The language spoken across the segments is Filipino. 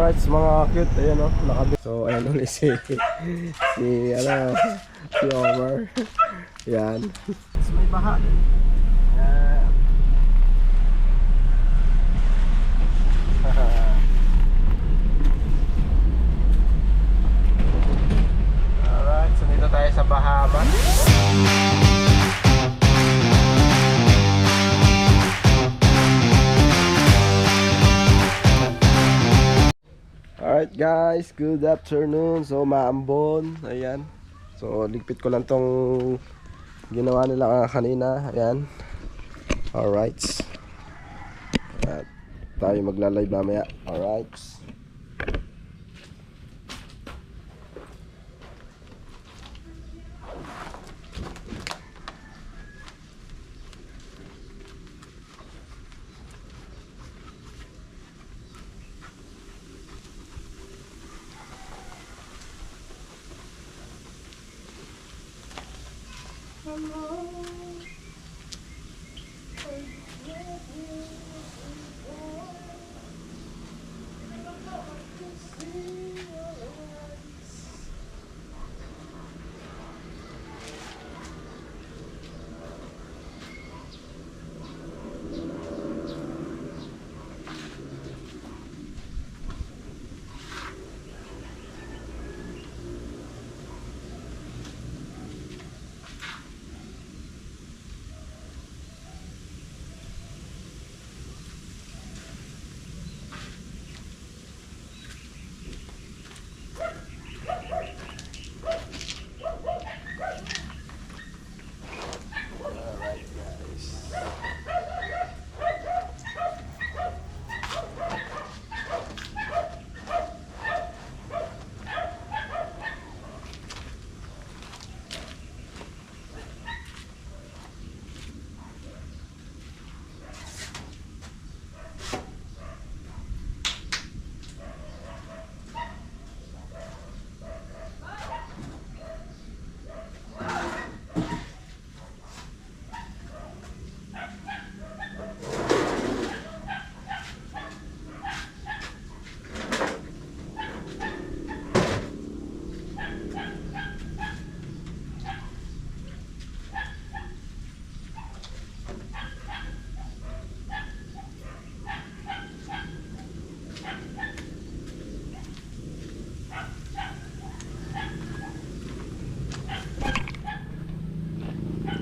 Alright, mga cute, ayan o, nakabit. So, ayan ulit si Omar. Yan. So, may baha. Yan. Alright, so dito tayo sa Bahamas. Alright guys, good afternoon. So maambon, ayan. So ligpit ko lang tong ginawa nila kanina, ayan. Alright. At tayo magla-live mamaya. Alright.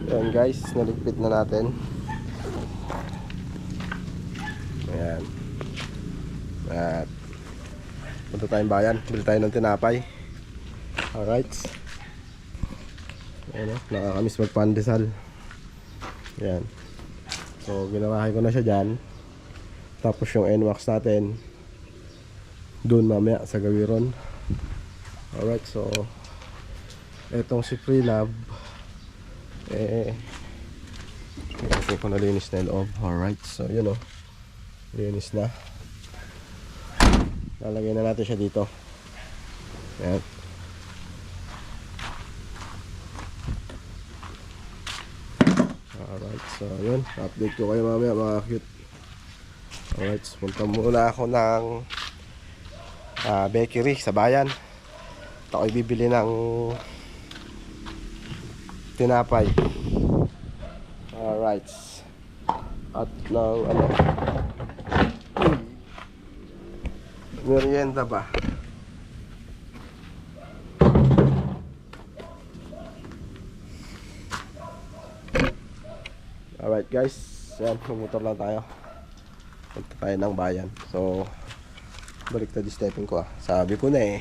Ayan guys, naligpit na natin. Ayan. At punta tayong bayan, bili tayo ng tinapay. Alright. Ayan o, nakakamiss magpandesal. Ayan. So ginawahin ko na siya dyan. Tapos yung NWAX natin doon mamaya sa Gawiron. Alright, so etong si Freelab kasi ko nalinis na yung loob. Alright, so yun o, linis na. Lalagay na natin siya dito. Ayan. Alright, so yun, update ko kayo mamaya mga cute. Alright, so punta muna ako ng bakery sa bayan. At ako'y bibili ng tinapay. Alright. At ng merienda ba? Alright guys, yan, pumotor lang tayo. Punta tayo ng bayan. So balik na di-stepping ko ah. Sabi ko na eh.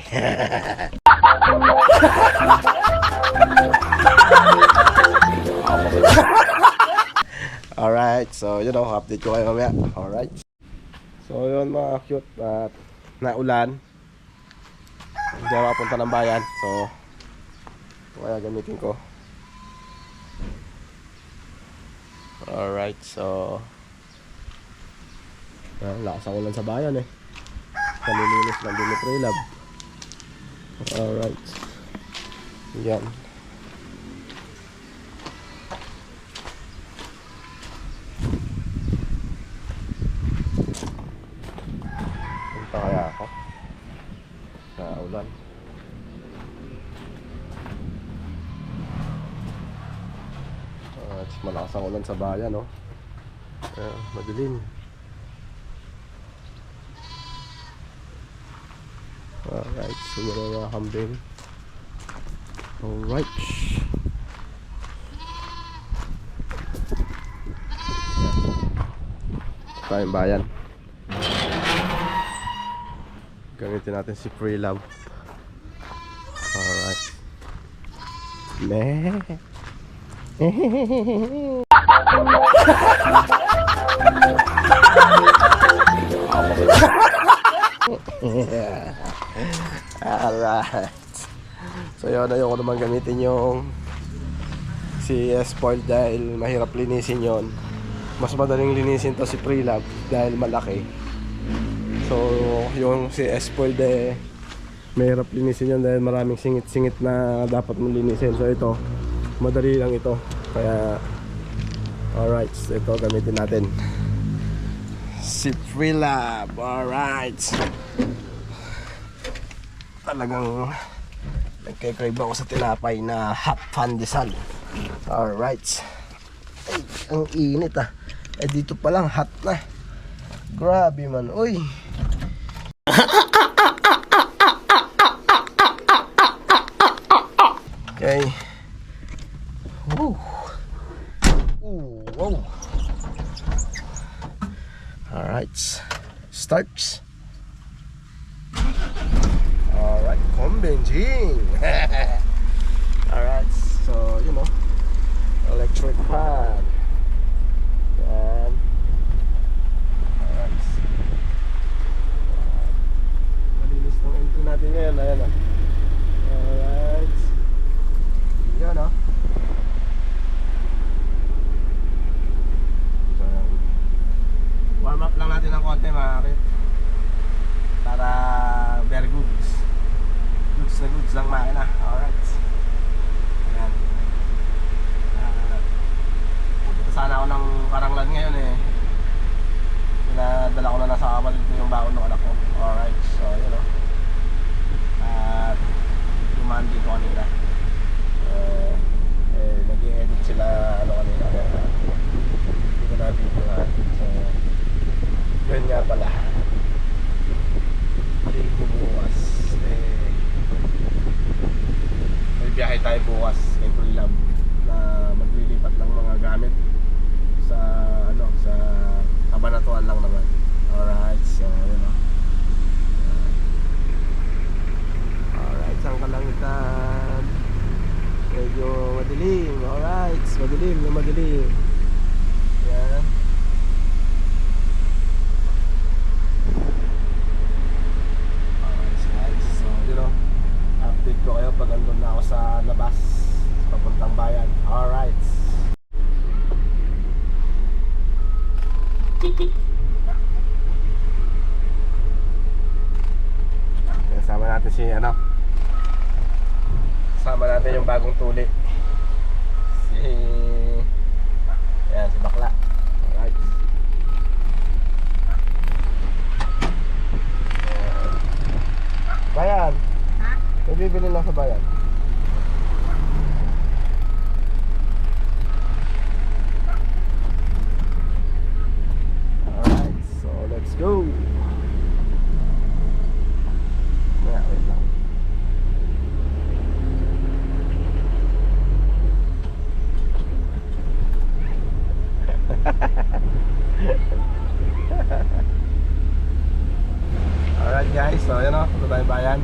Alright, so you know, update ko kayo mamaya. Alright. So yun mga cute, at naulan. Hindi ako punta ng bayan. So kaya gamitin ko. Alright, so lakas ang ulan sa bayan eh. Kanilinis lang din ni Freelab. Alright. Yan. Punta kaya ako. ulan. Malakas ang ulan sa bayan, no? Madilim. Alright, so yun ang mga kambing. Alright. Tayong bayan. Gamitin natin si Freelove. Alright. Meh. Alright. So yun, ayoko naman gamitin yung si Spoiled dahil mahirap linisin yon. Mas madaling linisin to si Freelove dahil malaki. So yung si Spoiled mahirap linisin yon dahil maraming singit-singit na dapat mong linisin. So ito, madali lang ito. Kaya alright, so ito gamitin natin si Freelove. Alright, talagang nagkay-crave ako sa tinapay na hot pandesal. Alright. Ay, ang init ah. Eh dito pa lang hot na. Grabe man, uy. Okay. Woo. Ooh, wow. Alright. Starts. Alright, combinjing. Alright, so you know, electric fan. Yan. Alright. Malinis ng entry natin ngayon. Ayan ah. Alright. Yan ah. So, warm up lang natin ng konti mga kakit. Para very goods. Goods na goods lang makina. Alright. Ayan. Punta sana ako ng Karanglan ngayon eh. Pinadala ko na nasa kapatid ko yung baon ng anak ko. Alright. So yun o. At dumaan dito kanina. Nag-i-edit sila ano kanina. Hindi ko na video nga. So yun nga pala. Bukas may biyahe tayo bukas kay Freelove na maglilipat ng mga gamit sa ano sa Kabanatuan lang naman. Alright, so yun o. Alright, saan kalangitan medyo madilim. Alright, madilim na madilim. Yan. Update ko kayo pag andun na ako sa labas papuntang bayan. Alright. Kasama natin si ano, kasama natin yung bagong tuli, si yan, si Bakla. Alright. Bayan. May bibili lang sa bayan. Alright, so let's go. Yeah, wait lang. Alright guys, so yun o, punta tayong bayan.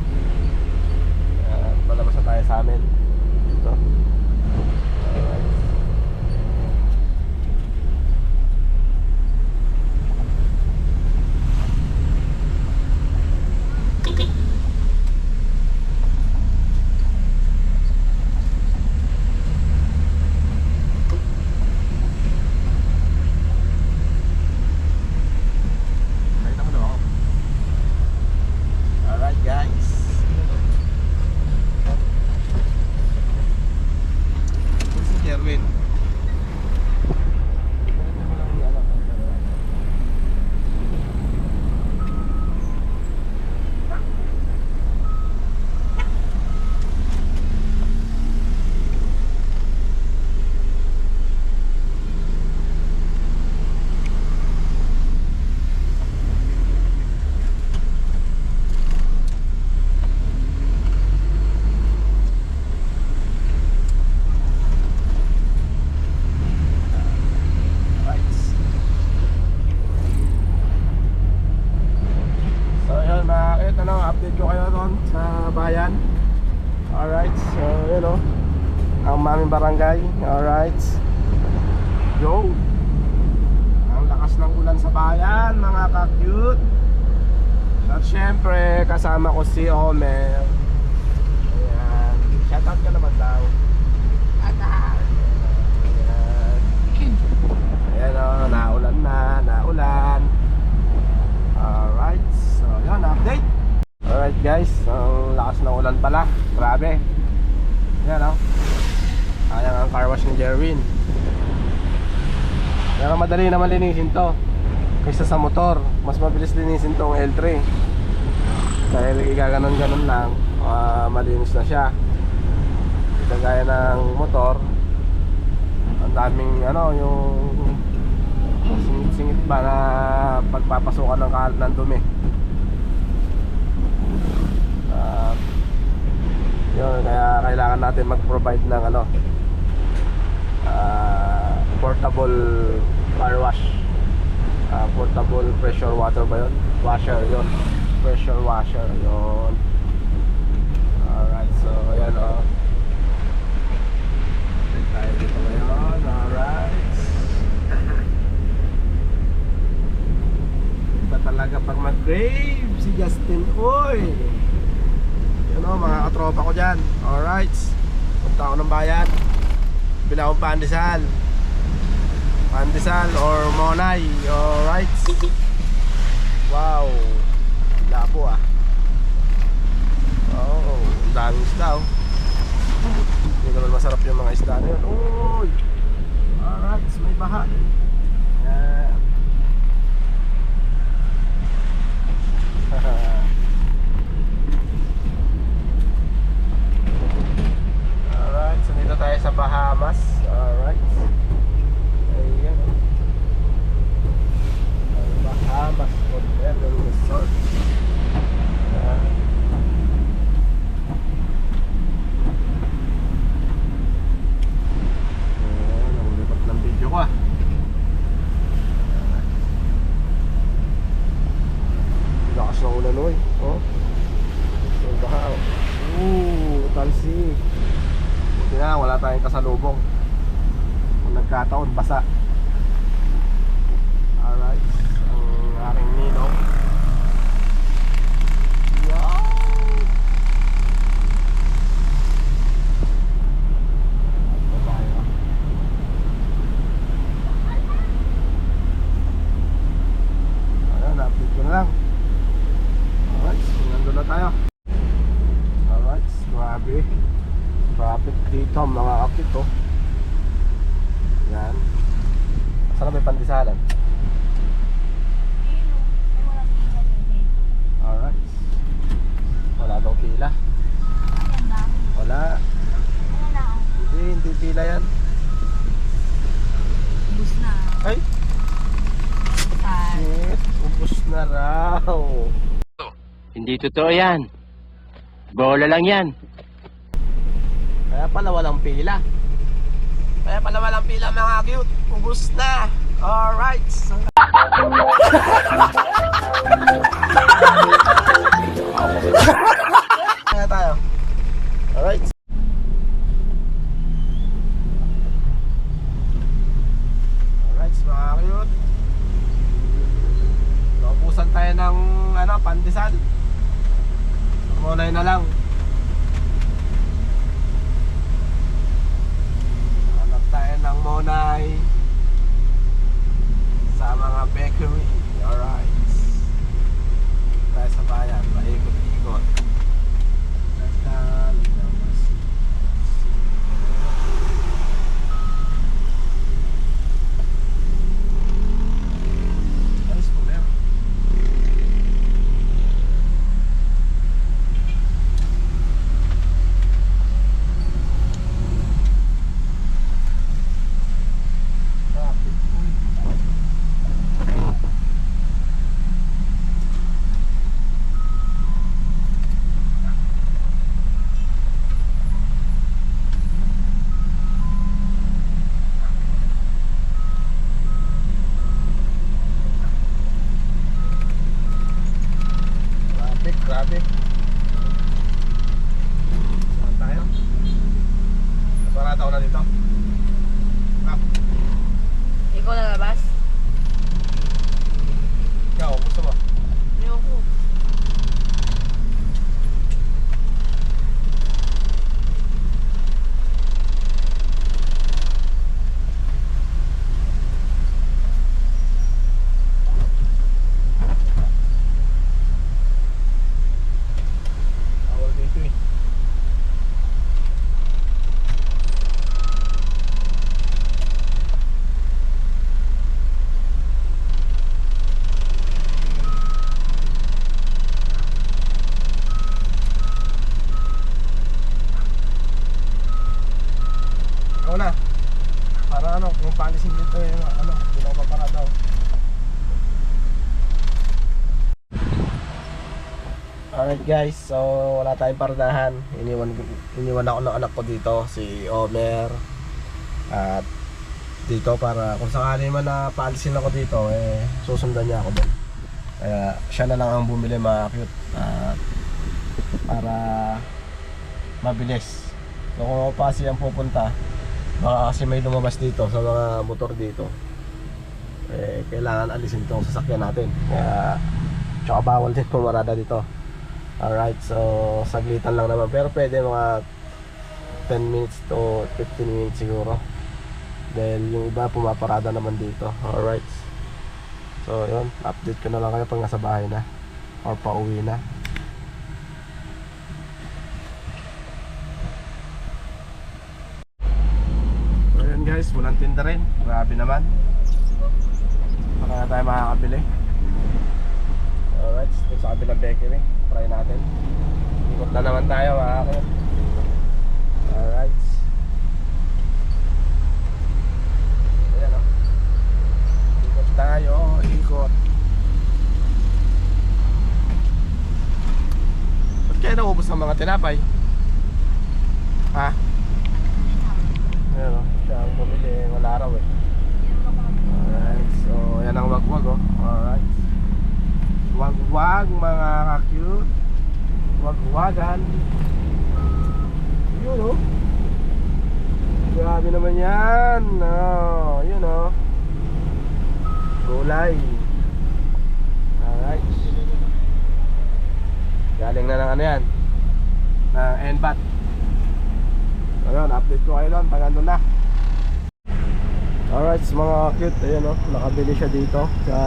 Palabas na tayo sa amin dito. Alright. Alright guys. ngayon sa bayan. Alright, so yun o, ang maming barangay. Alright, yo, ang lakas ng ulan sa bayan mga ka-cute. At syempre kasama ko si Omer. Ayan, shoutout ka naman daw. Ayan o, naulan na, naulan. Alright, so yun, update. Alright guys, ang lakas ng ulan pala. Grabe. Ayan o, ayan ang car wash ni Jerwin. Pero madali naman linisin to kaysa sa motor. Mas mabilis linisin tong L3. Dahil igaganon-ganon lang, malinis na siya. Kagaya ng motor, ang daming ano, yung singit-singit ba na pagpapasukan ng kalat ng dumi. Yun, kaya kailangan natin mag-provide ng ano, portable car wash, portable pressure water ba yun? Washer yun, pressure washer yun. Alright, so ayan o, tayo dito ngayon. Alright, iba talaga pag mag-grave si Justin. Uy, yun o, mga katropa ko dyan. Alright, punta ako ng bayan, bila akong pandesal or monay. Alright, wow, labo ah. Oh, ang daming isda oh. Hindi naman masarap yung mga isda na yun. Uy, alright, may baha. Yan. Alright, so dito tayo sa Bahamas. Alright, ayan, Bahamas Hotel and Resort. Lakas ng ulan oy. Oh. So baka talsik. Buti na wala tayong kasalubong. Kung nagkataon basa. Alright, ang aking ninong. Update ko na lang. Alright, nandun na tayo. Alright, grabe traffic dito mga kapit oh. Yan. Saan may pandisalan? Alright, wala daw pila. Wala. Hindi pila yan. Ubus na. Ay, shit, ubus na raw. Hindi totoo yan. Bola lang yan. Kaya pala walang pila. Mga cute. Ubus na. Alright. Kaya tayo. Alright. Alright, mga cute. Naubusan tayo ng ano, pandesal. Monay na lang. Hanap tayo ng monay sa mga bakery. Alright, tayo sa bayan, paikot-ikot. Ako na dito. Ah, Ikaw lalabas? ikaw, gusto mo? Ayoko. Bawal dito eh. Ikaw na. Para ano, kung paalisin dito yung ano, hindi na ako paparada ako. Alright guys, so wala tayong paradahan. Iniwan ako ng anak ko dito, si Omer. At dito para kung sakali man na paalisin ako dito, susundan niya ako doon. Kaya siya na lang ang bumili, mga cute. At para mabilis. So kung ako pa siyang pupunta, baka kasi may lumabas dito sa mga motor dito, kailangan alisin itong sasakyan natin. Kaya tsaka bawal din pumarada dito. Alright, so saglitan lang naman, pero pwede mga 10 minutes to 15 minutes siguro, dahil yung iba pumaparada naman dito. Alright, so yun, update ko na lang kayo pag nasa bahay na or pauwi na. So yun guys, walang tinda rin, grabe naman. Baka na tayo makakabili. Alright, dito sa kabilang bakery, try natin. Ikot na naman tayo, mga kakit. Alright. Ayan o. Ikot tayo, ikot. Ba't kaya naubos ng mga tinapay? Ha? Ayan o, siya ang bumili, wala raw eh. Alright, so yan ang wagwag o. Alright. Wagwag mga ka-cute. Wagwagan. Yun o. Grabe naman yan. Oh, yun o. Gulay. Alright. Galing na ng ano yan, ng NBAT. So yun, update ko kayo doon pag andun na. Alright, mga cute. Ayan o, nakabili siya dito sa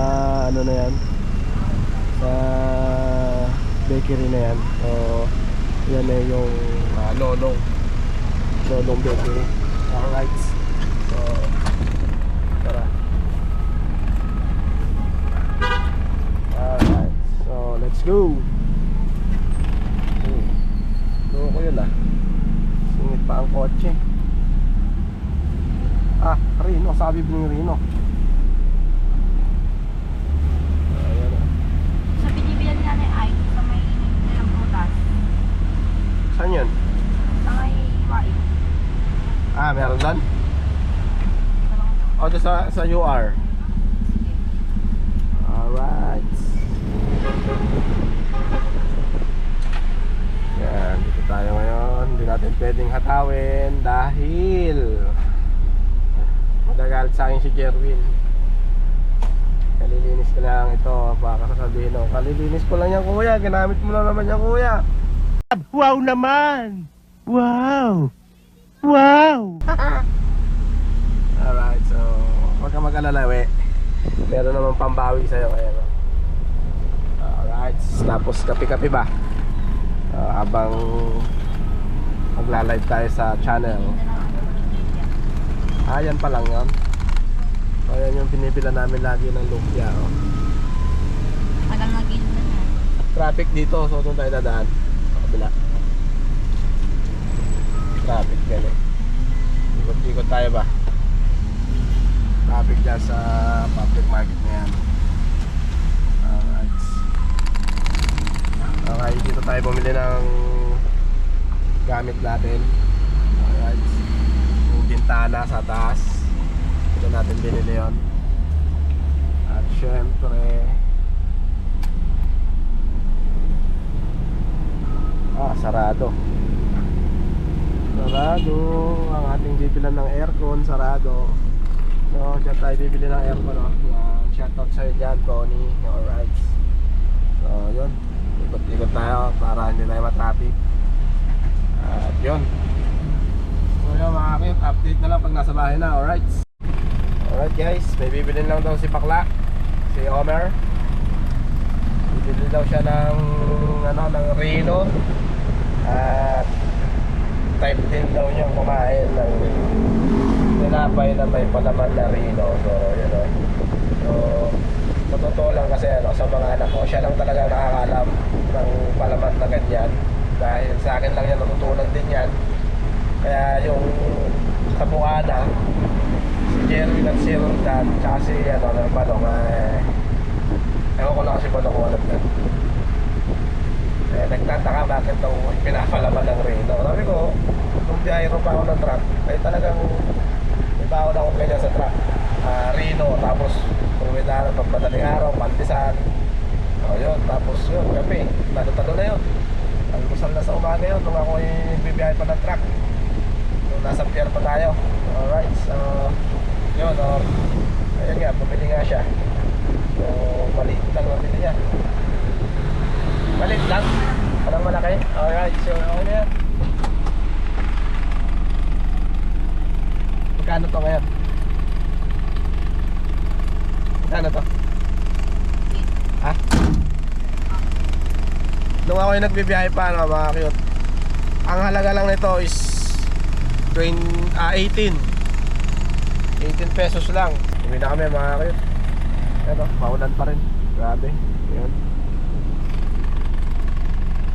ano na yan, sa bakery na yan. So yan na yung Lolong Bakery. Alright, so tara. Alright, so let's go. Doon ko yun ah, singit pa ang kotse. Ah, Rino, sabi ko yung Rino. Ayan ah. Sa binibilan nga na ay sa may nilang prutas. Saan yun? Sa may wai. Ah, meron doon? O, doon sa UR. Sige. Alright. Yan, dito tayo ngayon. Hindi natin pwedeng hatawin dahil magagalit sa akin si Jerwin. Kalilinis ko lang ito. Baka sasabihin ako, kalilinis ko lang yan kuya, ginamit mo na naman yan kuya. Wow naman! Wow! Wow! Alright, so huwag ka mag-alala, we. Meron naman pambawi sa'yo. Ayan, no? Alright, tapos kape-kape ba? Habang magla-live tayo sa channel. Yan pa lang yun. So yan yung pinipila namin lagi ng lumpia. Oh. Tagal na gilid na yan. Traffic dito, so doon tayo dadaan sa kabila. Traffic galing. Ikot-ikot tayo ba? Traffic dyan sa public market na yan. Alright. Okay, dito tayo bumili ng gamit natin. Alright. Yung bintana sa taas, dito natin binili yun. At syempre sarado. So Sarado ang ating bibilan ng aircon, sarado. So, dyan tayo bibili ng aircon, no? Shoutout sa'yo dyan, Tony. Alright. So, yun. Ikot-ikot tayo para hindi tayo matraffic. At yun. So, yun mga kapit, update na lang pag nasa bahay na. Alright. Alright guys, may bibili lang daw si Bakla, si Omer. Bibili daw siya ng ng Reno. At type din daw niya kumain ng tinapay na may palaman na Reno. So, yun o. So, sa totoo lang kasi sa mga anak ko, siya lang talaga nakakalam ng palaman na ganyan. Dahil sa akin lang yan, natutunan din yan. Kaya yung sa Bukana, si Jerry at si Roldan, tsaka si ng Balong, ewan ko lang kasi Balong kung alam na. Nagtataka bakit daw pinapalaman ng Reno. Sabi ko, nung biyahero pa ako ng truck, ay talagang ibaon ako ganyan sa truck. Reno, tapos pumidara pag madaling araw, pantisan. Yun, tapos yun, gabi, talo-talo na yun. Almusal na sa umaga yun, nung ako bibiyahe pa ng truck. Nung nasa pier pa tayo. Alright, so yun, ayun nga, bumili nga siya. So, maliit lang nabili niya. Maliit lang? Walang malaki? Alright, so okay na yan. Magkano to ngayon? Magkano to? Ha? Nung ako yung nagbibiyahe pa, mga cute, ang halaga lang nito is 18 pesos lang. Uwi na kami mga cute. Ano, maulan pa rin. Grabe. Yun.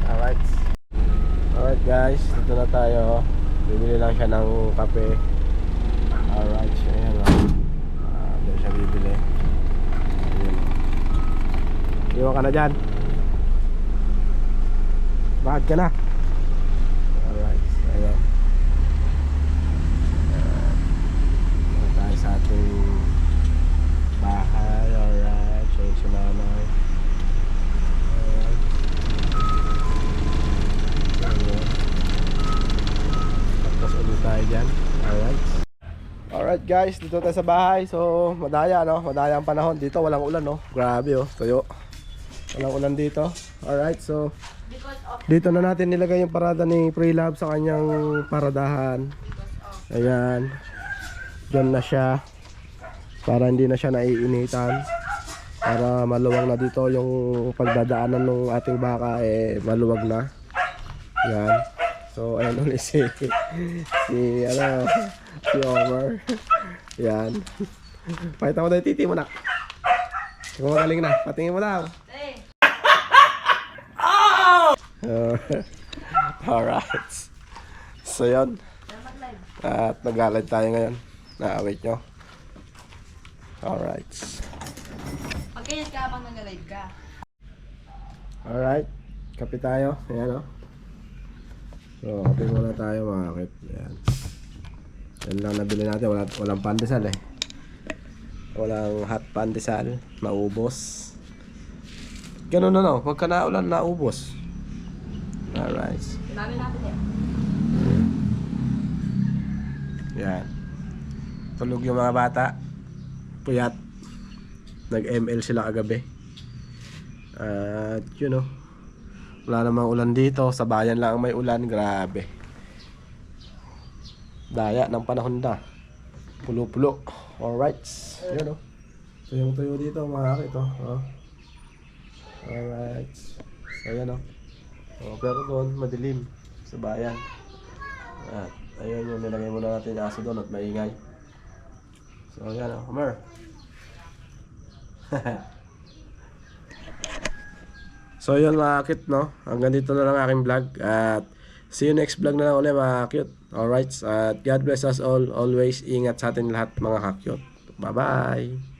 Alright. Alright guys, dito na tayo. Bibili lang siya ng kape. Alright, so ayan o. Doon siya bibili. Ayan. Iwan ka na dyan. Bakit ka na? Alright, so ayan. Tayo sa ating bahay. Alright, so yung sinanay. Alright. Tapos ulit tayo dyan. Alright. Alright guys, dito tayo sa bahay. So madaya no, madaya ang panahon. Dito walang ulan no. Grabe oh, tuyo. Walang ulan dito. Alright, so dito na natin nilagay yung parada ni Prelab sa kanyang paradahan. Ayan. Diyan na siya. Para hindi na siya naiinitan. Para maluwag na dito yung pagdadaanan ng ating baka maluwag na. Ayan. So ayan ulit si Omer. Ayan. Pakita mo daw yung titi mo na. Kung magaling na, patingin mo daw. Alright. So yun. At nag-live tayo ngayon. Wait nyo. Alright. Pagkayat ka habang nag-live ka. Alright. Kape tayo. Ayan o. So, kape muna tayo mga kapit. Ayan. Yan lang nabili natin. Walang pandesal eh. Walang hot pandesal. Naubos. Ganun na no. Pagka naulan, naubos. Alright. Sinabi natin eh. Yan. Tulog yung mga bata. Puyat. Nag-ML sila kagabi. At yun o. Wala namang ulan dito. Sa bayan lang may ulan. Grabe. Daya ng panahon na. Pulo-pulo. Alright. Yun o. Tuyong-tuyo dito mga kakit o. Alright. So yan o. Pero doon madilim sa bayan. At ayun yung nilagay muna natin yung aso doon at maingay. So yan o, Homer. So yun mga cute no. Hanggang dito na lang aking vlog. At see you next vlog na lang ulit mga cute. Alright. At God bless us all. Always ingat sa atin lahat mga ka-cute. Bye bye.